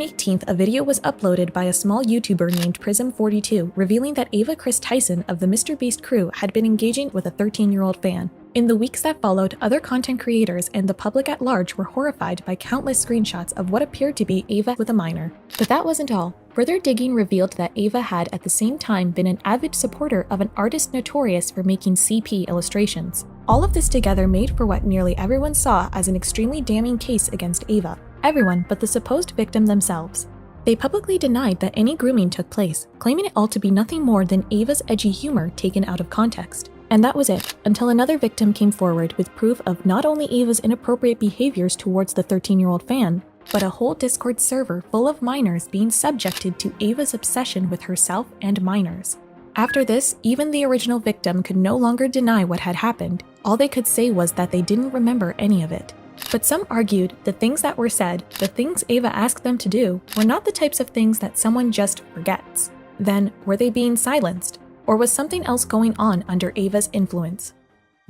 18th, a video was uploaded by a small YouTuber named Prism42 revealing that Ava Kris Tyson of the MrBeast crew had been engaging with a 13-year-old fan. In the weeks that followed, other content creators and the public at large were horrified by countless screenshots of what appeared to be Ava with a minor. But that wasn't all. Further digging revealed that Ava had at the same time been an avid supporter of an artist notorious for making CP illustrations. All of this together made for what nearly everyone saw as an extremely damning case against Ava. Everyone but the supposed victim themselves. They publicly denied that any grooming took place, claiming it all to be nothing more than Ava's edgy humor taken out of context. And that was it, until another victim came forward with proof of not only Ava's inappropriate behaviors towards the 13-year-old fan, but a whole Discord server full of minors being subjected to Ava's obsession with herself and minors. After this, even the original victim could no longer deny what had happened. All they could say was that they didn't remember any of it. But some argued the things that were said, the things Ava asked them to do, were not the types of things that someone just forgets. Then, were they being silenced? Or was something else going on under Ava's influence?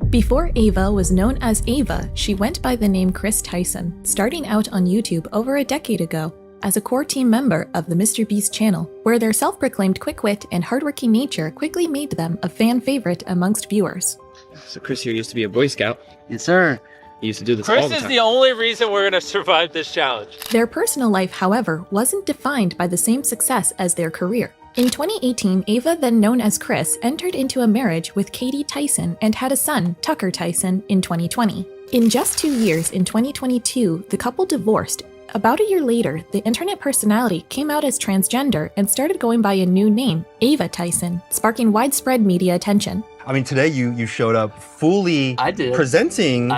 Before Ava was known as Ava, she went by the name Kris Tyson, starting out on YouTube over a decade ago as a core team member of the MrBeast channel, where their self-proclaimed quick wit and hardworking nature quickly made them a fan favorite amongst viewers. So Chris here used to be a Boy Scout. Yes, sir. He used to do this all the time. Chris is the only reason we're gonna survive this challenge. Their personal life, however, wasn't defined by the same success as their career. In 2018, Ava, then known as Chris, entered into a marriage with Katie Tyson and had a son, Tucker Tyson, in 2020. In just 2 years, in 2022, the couple divorced. About a year later, the internet personality came out as transgender and started going by a new name, Ava Tyson, sparking widespread media attention. I mean, today you showed up fully presenting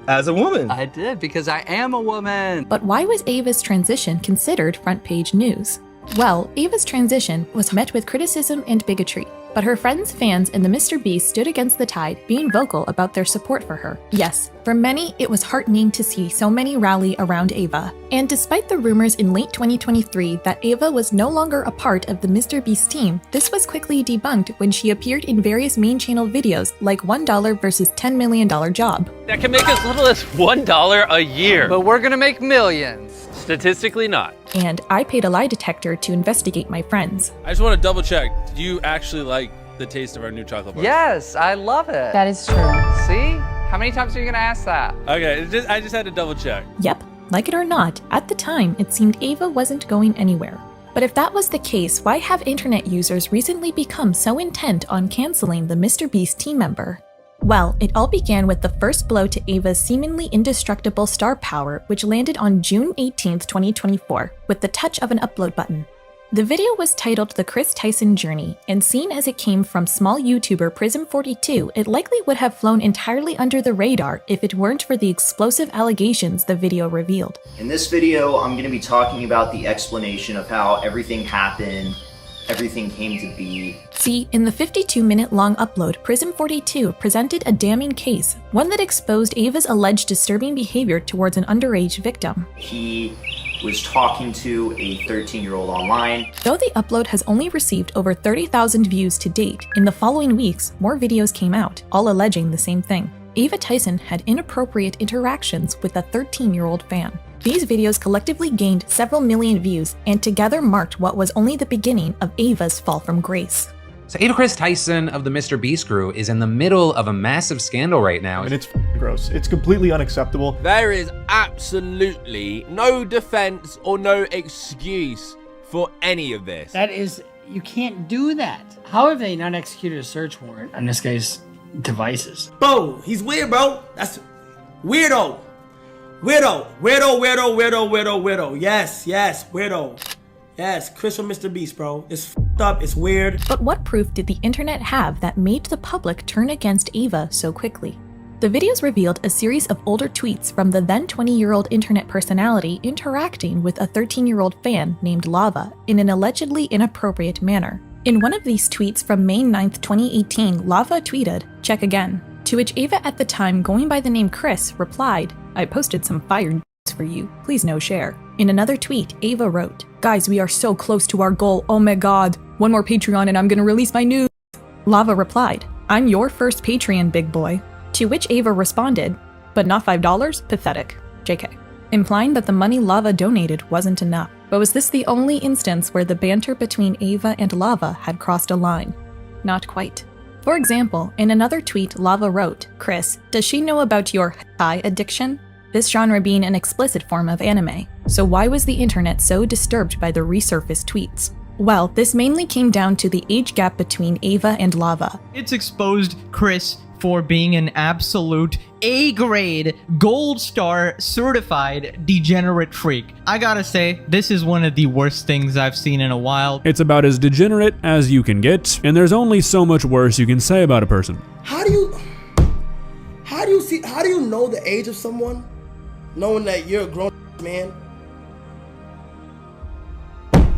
as a woman. I did, because I am a woman. But why was Ava's transition considered front page news? Well, Ava's transition was met with criticism and bigotry, but her friends, fans, and the MrBeast stood against the tide, being vocal about their support for her. Yes, for many, it was heartening to see so many rally around Ava. And despite the rumors in late 2023 that Ava was no longer a part of the MrBeast team, this was quickly debunked when she appeared in various main channel videos like $1 versus $10 million job. That can make as little as $1 a year. But we're gonna make millions. Statistically not. And I paid a lie detector to investigate my friends. I just want to double check. Do you actually like the taste of our new chocolate bar? Yes, I love it. That is true. See? How many times are you gonna ask that? Okay, I just had to double check. Yep, like it or not, at the time it seemed Ava wasn't going anywhere. But if that was the case, why have internet users recently become so intent on canceling the MrBeast team member? Well, it all began with the first blow to Ava's seemingly indestructible star power, which landed on June 18th, 2024, with the touch of an upload button. The video was titled The Kris Tyson Journey, and seen as it came from small YouTuber Prism42, it likely would have flown entirely under the radar if it weren't for the explosive allegations the video revealed. In this video, I'm going to be talking about the explanation of how everything happened, everything came to be. See, in the 52-minute long upload, Prism42 presented a damning case, one that exposed Ava's alleged disturbing behavior towards an underage victim. He was talking to a 13-year-old online. Though the upload has only received over 30,000 views to date, in the following weeks, more videos came out, all alleging the same thing. Ava Tyson had inappropriate interactions with a 13-year-old fan. These videos collectively gained several million views and together marked what was only the beginning of Ava's fall from grace. So Ava Kris Tyson of the MrBeast crew is in the middle of a massive scandal right now. And it's gross. It's completely unacceptable. There is absolutely no defense or no excuse for any of this. That is, you can't do that. How have they not executed a search warrant on this guy's devices? Bro, he's weird, bro. That's weirdo. Weirdo. Yes, weirdo. Yes, Chris from MrBeast, bro. It's f***ed up, it's weird. But what proof did the internet have that made the public turn against Ava so quickly? The videos revealed a series of older tweets from the then 20-year-old internet personality interacting with a 13-year-old fan named Lava in an allegedly inappropriate manner. In one of these tweets from May 9th, 2018, Lava tweeted, "Check again," to which Ava at the time going by the name Chris replied, "I posted some fire for you, please no share." In another tweet, Ava wrote, "Guys, we are so close to our goal, oh my god, one more Patreon and I'm gonna release my news." Lava replied, "I'm your first Patreon, big boy." To which Ava responded, "But not $5? Pathetic. JK." Implying that the money Lava donated wasn't enough. But was this the only instance where the banter between Ava and Lava had crossed a line? Not quite. For example, in another tweet, Lava wrote, "Kris, does she know about your hentai addiction?" This genre being an explicit form of anime. So why was the internet so disturbed by the resurfaced tweets? Well, this mainly came down to the age gap between Ava and Lava. It's exposed Kris for being an absolute A-grade, gold star, certified degenerate freak. I gotta say, this is one of the worst things I've seen in a while. It's about as degenerate as you can get, and there's only so much worse you can say about a person. How do you know the age of someone, knowing that you're a grown man,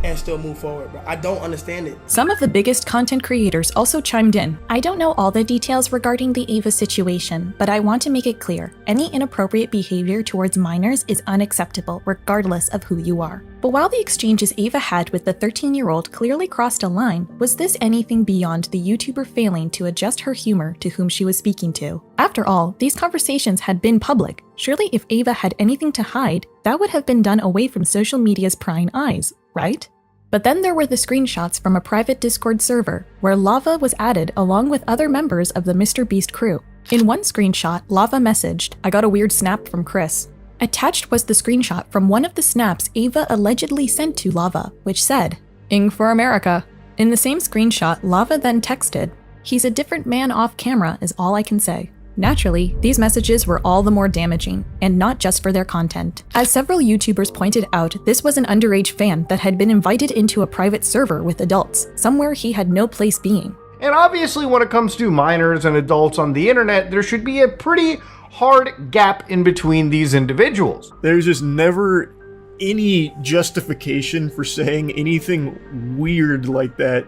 and still move forward, bro? I don't understand it. Some of the biggest content creators also chimed in. I don't know all the details regarding the Ava situation, but I want to make it clear, any inappropriate behavior towards minors is unacceptable regardless of who you are. But while the exchanges Ava had with the 13-year-old clearly crossed a line, was this anything beyond the YouTuber failing to adjust her humor to whom she was speaking to? After all, these conversations had been public. Surely if Ava had anything to hide, that would have been done away from social media's prying eyes, right? But then there were the screenshots from a private Discord server, where Lava was added along with other members of the MrBeast crew. In one screenshot, Lava messaged, "I got a weird snap from Kris." Attached was the screenshot from one of the snaps Ava allegedly sent to Lava, which said, "Ing for America." In the same screenshot, Lava then texted, "He's a different man off camera is all I can say." Naturally, these messages were all the more damaging, and not just for their content. As several YouTubers pointed out, this was an underage fan that had been invited into a private server with adults, somewhere he had no place being. And obviously when it comes to minors and adults on the internet, there should be a pretty hard gap in between these individuals. There's just never any justification for saying anything weird like that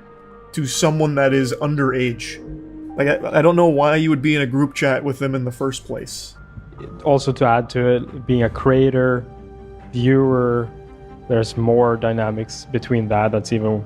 to someone that is underage. Like, I don't know why you would be in a group chat with them in the first place. Also, to add to it, being a creator, viewer, there's more dynamics between that's even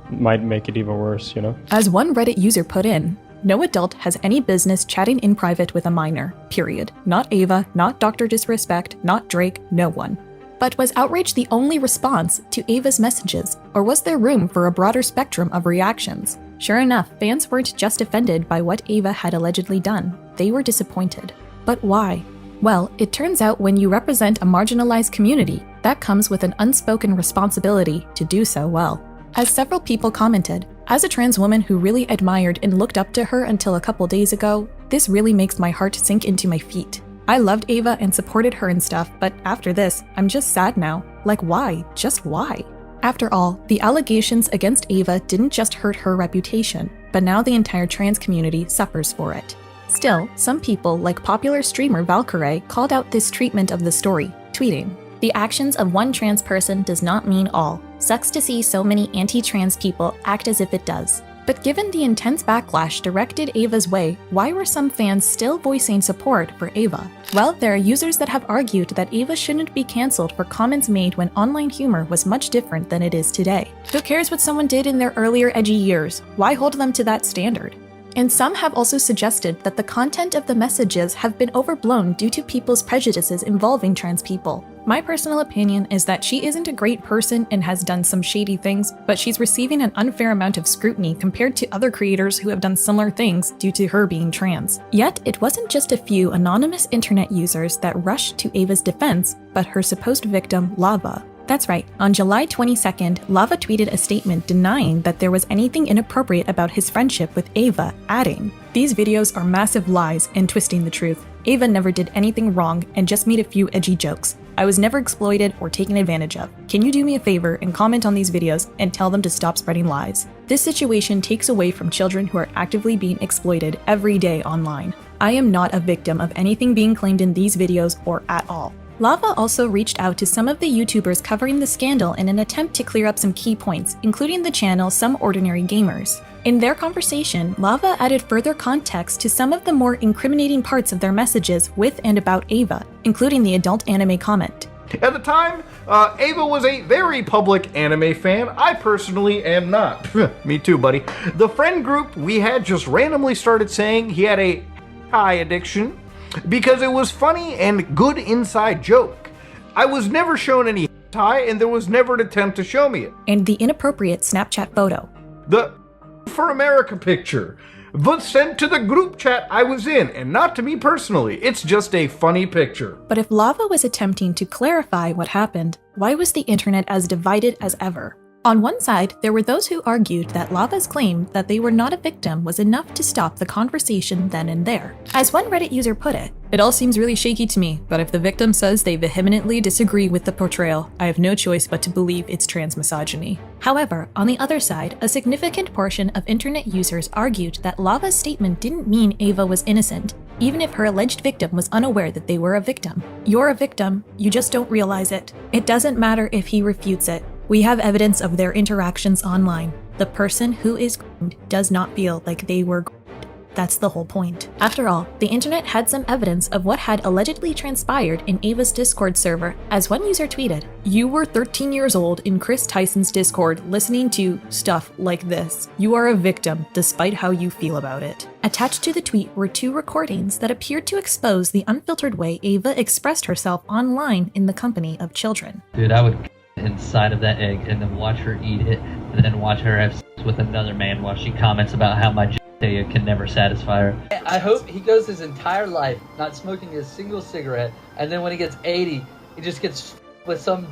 might make it even worse, you know? As one Reddit user put in, no adult has any business chatting in private with a minor, period. Not Ava, not Dr. Disrespect, not Drake, no one. But was outrage the only response to Ava's messages, or was there room for a broader spectrum of reactions? Sure enough, fans weren't just offended by what Ava had allegedly done, they were disappointed. But why? Well, it turns out when you represent a marginalized community, that comes with an unspoken responsibility to do so well. As several people commented, as a trans woman who really admired and looked up to her until a couple days ago, this really makes my heart sink into my feet. I loved Ava and supported her and stuff, but after this, I'm just sad now. Like why? Just why? After all, the allegations against Ava didn't just hurt her reputation, but now the entire trans community suffers for it. Still, some people, like popular streamer Valkyrae, called out this treatment of the story, tweeting, "The actions of one trans person does not mean all. Sucks to see so many anti-trans people act as if it does." But given the intense backlash directed Ava's way, why were some fans still voicing support for Ava? Well, there are users that have argued that Ava shouldn't be cancelled for comments made when online humor was much different than it is today. Who cares what someone did in their earlier edgy years? Why hold them to that standard? And some have also suggested that the content of the messages have been overblown due to people's prejudices involving trans people. My personal opinion is that she isn't a great person and has done some shady things, but she's receiving an unfair amount of scrutiny compared to other creators who have done similar things due to her being trans. Yet, it wasn't just a few anonymous internet users that rushed to Ava's defense, but her supposed victim, Lava. That's right, on July 22nd, Lava tweeted a statement denying that there was anything inappropriate about his friendship with Ava, adding, "These videos are massive lies and twisting the truth. Ava never did anything wrong and just made a few edgy jokes. I was never exploited or taken advantage of. Can you do me a favor and comment on these videos and tell them to stop spreading lies? This situation takes away from children who are actively being exploited every day online. I am not a victim of anything being claimed in these videos or at all." Lava also reached out to some of the YouTubers covering the scandal in an attempt to clear up some key points, including the channel Some Ordinary Gamers. In their conversation, Lava added further context to some of the more incriminating parts of their messages with and about Ava, including the adult anime comment. At the time, Ava was a very public anime fan. I personally am not. Me too, buddy. The friend group we had just randomly started saying he had a hentai addiction because it was funny and good inside joke. I was never shown any tie and there was never an attempt to show me it. And the inappropriate Snapchat photo. The for America picture was sent to the group chat I was in, and not to me personally. It's just a funny picture. But if Lava was attempting to clarify what happened, why was the internet as divided as ever? On one side, there were those who argued that Lava's claim that they were not a victim was enough to stop the conversation then and there. As one Reddit user put it all seems really shaky to me, but if the victim says they vehemently disagree with the portrayal, I have no choice but to believe it's transmisogyny. However, on the other side, a significant portion of internet users argued that Lava's statement didn't mean Ava was innocent, even if her alleged victim was unaware that they were a victim. You're a victim, you just don't realize it. It doesn't matter if he refutes it. We have evidence of their interactions online. The person who is groomed does not feel like they were groomed. That's the whole point. After all, the internet had some evidence of what had allegedly transpired in Ava's Discord server, as one user tweeted, "You were 13 years old in Kris Tyson's Discord listening to stuff like this. You are a victim, despite how you feel about it." Attached to the tweet were 2 recordings that appeared to expose the unfiltered way Ava expressed herself online in the company of children. Dude, I would inside of that egg and then watch her eat it and then watch her have sex with another man while she comments about how my genitalia can never satisfy her. I hope he goes his entire life not smoking a single cigarette, and then when he gets 80, he just gets with some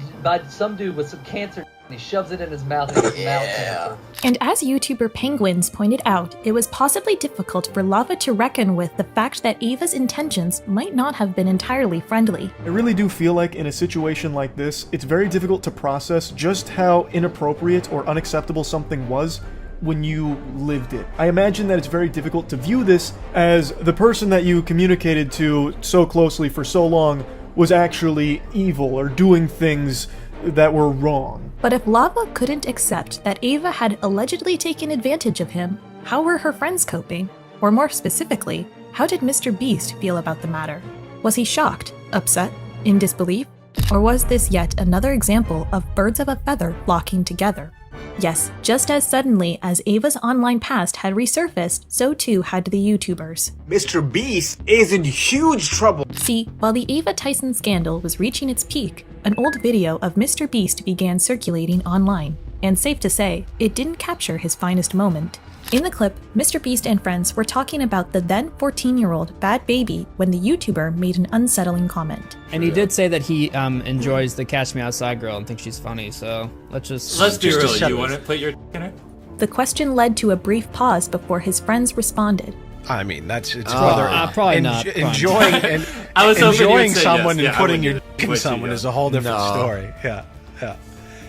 dude with some cancer and he shoves it in his mouth and gets mouth cancer. And as YouTuber Penguinz pointed out, it was possibly difficult for Lava to reckon with the fact that Ava's intentions might not have been entirely friendly. I really do feel like in a situation like this, it's very difficult to process just how inappropriate or unacceptable something was when you lived it. I imagine that it's very difficult to view this as the person that you communicated to so closely for so long was actually evil or doing things that were wrong. But if Lava couldn't accept that Ava had allegedly taken advantage of him, how were her friends coping? Or more specifically, how did Mr. Beast feel about the matter? Was he shocked, upset, in disbelief? Or was this yet another example of birds of a feather flocking together? Yes, just as suddenly as Ava's online past had resurfaced, so too had the YouTubers. Mr. Beast is in huge trouble. See, while the Ava Tyson scandal was reaching its peak, an old video of Mr. Beast began circulating online, and safe to say, it didn't capture his finest moment. In the clip, Mr. Beast and friends were talking about the then 14-year-old bad baby when the YouTuber made an unsettling comment. And he did say that he enjoys the Catch Me Outside girl and thinks she's funny, so let's be real. You want to put your in her? The question led to a brief pause before his friends responded. I mean, it's probably not. Enjoying and I was enjoying say someone yes. and putting your dick in someone is a whole different story. Yeah.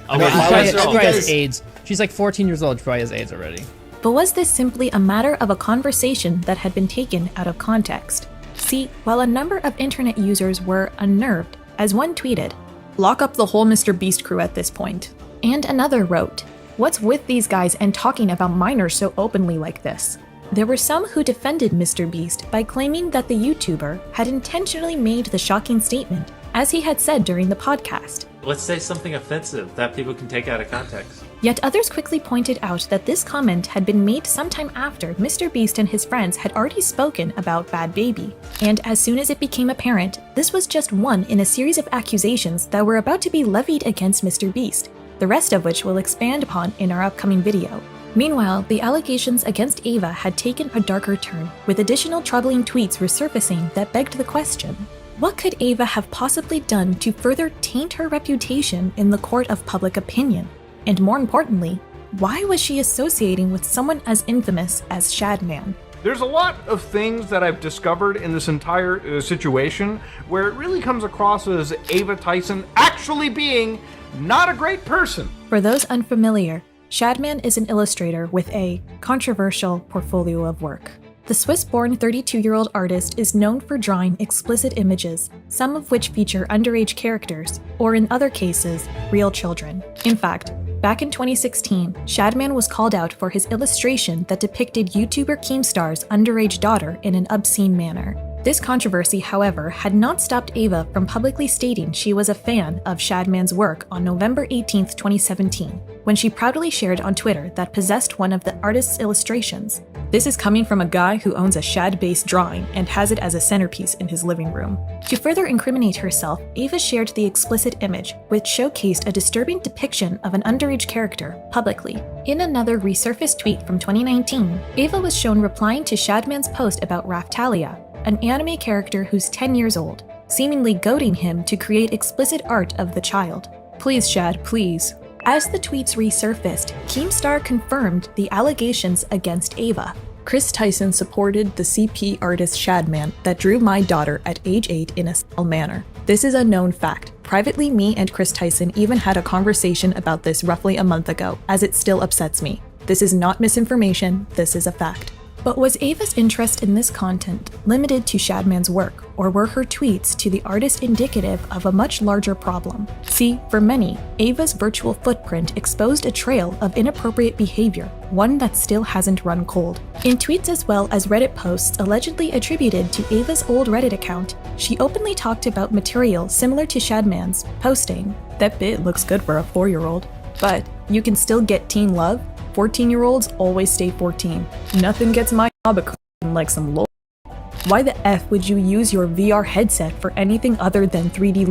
I mean, she probably has AIDS. She's like 14 years old. She probably has AIDS already. But was this simply a matter of a conversation that had been taken out of context? See, while a number of internet users were unnerved, as one tweeted, "Lock up the whole Mr. Beast crew at this point." And another wrote, "What's with these guys and talking about minors so openly like this?" There were some who defended Mr. Beast by claiming that the YouTuber had intentionally made the shocking statement, as he had said during the podcast. Let's say something offensive that people can take out of context. Yet others quickly pointed out that this comment had been made sometime after Mr. Beast and his friends had already spoken about Bad Baby. And as soon as it became apparent, this was just one in a series of accusations that were about to be levied against Mr. Beast, the rest of which we'll expand upon in our upcoming video. Meanwhile, the allegations against Ava had taken a darker turn, with additional troubling tweets resurfacing that begged the question: what could Ava have possibly done to further taint her reputation in the court of public opinion? And more importantly, why was she associating with someone as infamous as Shadman? There's a lot of things that I've discovered in this entire situation where it really comes across as Ava Tyson actually being not a great person. For those unfamiliar, Shadman is an illustrator with a controversial portfolio of work. The Swiss-born 32-year-old artist is known for drawing explicit images, some of which feature underage characters, or in other cases, real children. In fact, back in 2016, Shadman was called out for his illustration that depicted YouTuber Keemstar's underage daughter in an obscene manner. This controversy, however, had not stopped Ava from publicly stating she was a fan of Shadman's work on November 18, 2017, when she proudly shared on Twitter that possessed one of the artist's illustrations. This is coming from a guy who owns a Shad-based drawing and has it as a centerpiece in his living room. To further incriminate herself, Ava shared the explicit image, which showcased a disturbing depiction of an underage character publicly. In another resurfaced tweet from 2019, Ava was shown replying to Shadman's post about Raftalia, an anime character who's 10 years old, seemingly goading him to create explicit art of the child. Please, Shad, please. As the tweets resurfaced, Keemstar confirmed the allegations against Ava. Kris Tyson supported the CP artist Shadman that drew my daughter at age 8 in a subtle manner. This is a known fact. Privately, me and Kris Tyson even had a conversation about this roughly a month ago, as it still upsets me. This is not misinformation, this is a fact. But was Ava's interest in this content limited to Shadman's work, or were her tweets to the artist indicative of a much larger problem? See, for many, Ava's virtual footprint exposed a trail of inappropriate behavior, one that still hasn't run cold. In tweets as well as Reddit posts allegedly attributed to Ava's old Reddit account, she openly talked about material similar to Shadman's, posting, "That bit looks good for a 4-year-old, but you can still get teen love? 14-year-olds always stay 14. Nothing gets my knob like some lol. Why the F would you use your VR headset for anything other than 3D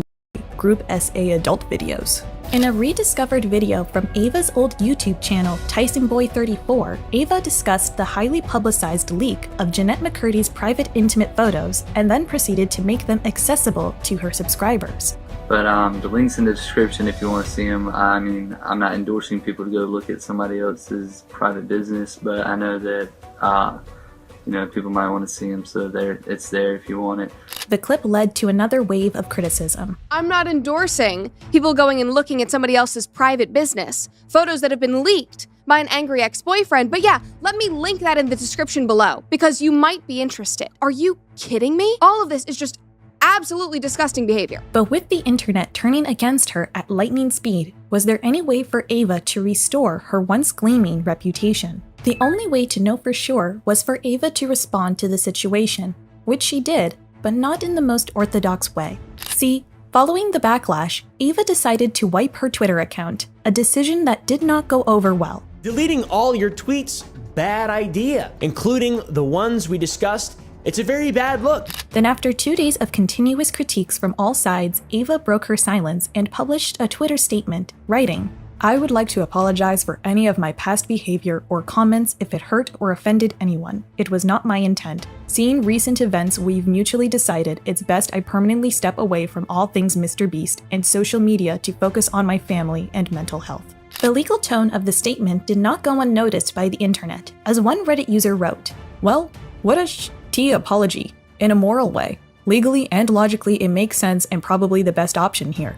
Group SA adult videos?" In a rediscovered video from Ava's old YouTube channel, TysonBoy34, Ava discussed the highly publicized leak of Jeanette McCurdy's private intimate photos and then proceeded to make them accessible to her subscribers. But the link's in the description if you want to see them. I mean, I'm not endorsing people to go look at somebody else's private business, but I know that, people might want to see them, so it's there if you want it. The clip led to another wave of criticism. I'm not endorsing people going and looking at somebody else's private business, photos that have been leaked by an angry ex-boyfriend, but yeah, let me link that in the description below, because you might be interested. Are you kidding me? All of this is just absolutely disgusting behavior. But with the internet turning against her at lightning speed, was there any way for Ava to restore her once gleaming reputation? The only way to know for sure was for Ava to respond to the situation, which she did, but not in the most orthodox way. See, following the backlash, Ava decided to wipe her Twitter account, a decision that did not go over well. Deleting all your tweets, bad idea, including the ones we discussed. It's a very bad look. Then after 2 days of continuous critiques from all sides, Ava broke her silence and published a Twitter statement, writing, "I would like to apologize for any of my past behavior or comments if it hurt or offended anyone. It was not my intent. Seeing recent events, we've mutually decided it's best I permanently step away from all things Mr. Beast and social media to focus on my family and mental health." The legal tone of the statement did not go unnoticed by the internet, as one Reddit user wrote, "Well, what a apology, in a moral way. Legally and logically it makes sense and probably the best option here.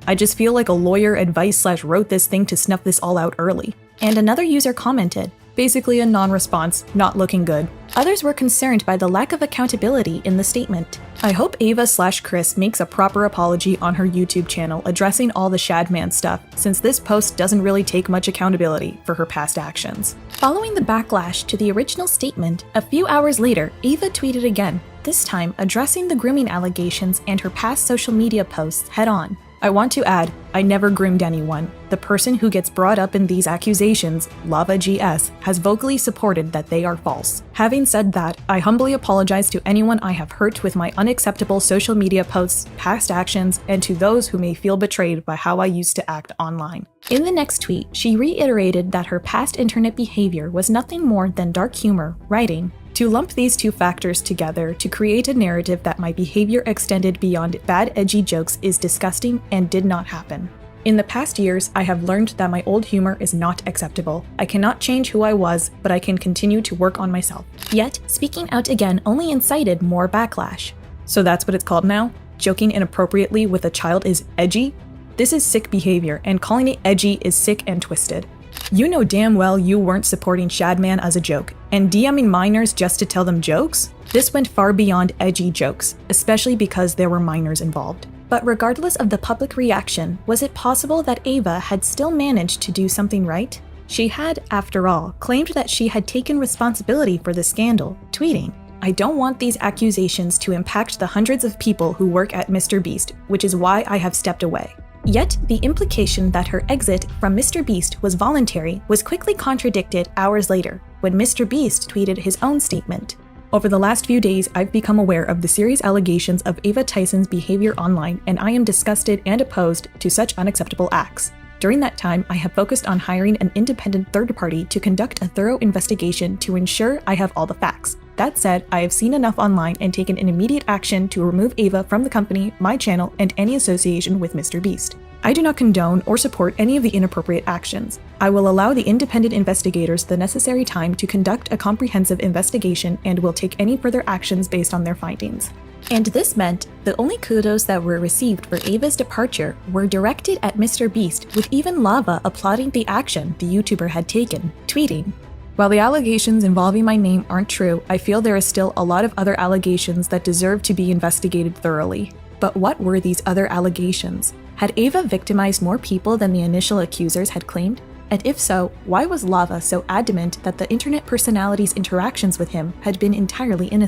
I just feel like a lawyer advice/wrote this thing to snuff this all out early." And another user commented, basically a non-response, not looking good. Others were concerned by the lack of accountability in the statement. I hope Ava/Kris makes a proper apology on her YouTube channel addressing all the Shadman stuff, since this post doesn't really take much accountability for her past actions. Following the backlash to the original statement, a few hours later, Ava tweeted again, this time addressing the grooming allegations and her past social media posts head-on. I want to add, I never groomed anyone. The person who gets brought up in these accusations, Lava GS, has vocally supported that they are false. Having said that, I humbly apologize to anyone I have hurt with my unacceptable social media posts, past actions, and to those who may feel betrayed by how I used to act online. In the next tweet, she reiterated that her past internet behavior was nothing more than dark humor, writing, "To lump these two factors together to create a narrative that my behavior extended beyond bad edgy jokes is disgusting and did not happen. In the past years, I have learned that my old humor is not acceptable. I cannot change who I was, but I can continue to work on myself." Yet, speaking out again only incited more backlash. So that's what it's called now? Joking inappropriately with a child is edgy? This is sick behavior, and calling it edgy is sick and twisted. You know damn well you weren't supporting Shadman as a joke, and DMing minors just to tell them jokes? This went far beyond edgy jokes, especially because there were minors involved. But regardless of the public reaction, was it possible that Ava had still managed to do something right? She had, after all, claimed that she had taken responsibility for the scandal, tweeting, "I don't want these accusations to impact the hundreds of people who work at Mr. Beast, which is why I have stepped away." Yet, the implication that her exit from MrBeast was voluntary was quickly contradicted hours later, when MrBeast tweeted his own statement. Over the last few days, I've become aware of the serious allegations of Ava Tyson's behavior online, and I am disgusted and opposed to such unacceptable acts. During that time, I have focused on hiring an independent third party to conduct a thorough investigation to ensure I have all the facts. That said, I have seen enough online and taken an immediate action to remove Ava from the company, my channel, and any association with MrBeast. I do not condone or support any of the inappropriate actions. I will allow the independent investigators the necessary time to conduct a comprehensive investigation and will take any further actions based on their findings. And this meant the only kudos that were received for Ava's departure were directed at MrBeast, with even Lava applauding the action the YouTuber had taken, tweeting, "While the allegations involving my name aren't true, I feel there is still a lot of other allegations that deserve to be investigated thoroughly." But what were these other allegations? Had Ava victimized more people than the initial accusers had claimed? And if so, why was Lava so adamant that the internet personality's interactions with him had been entirely innocent?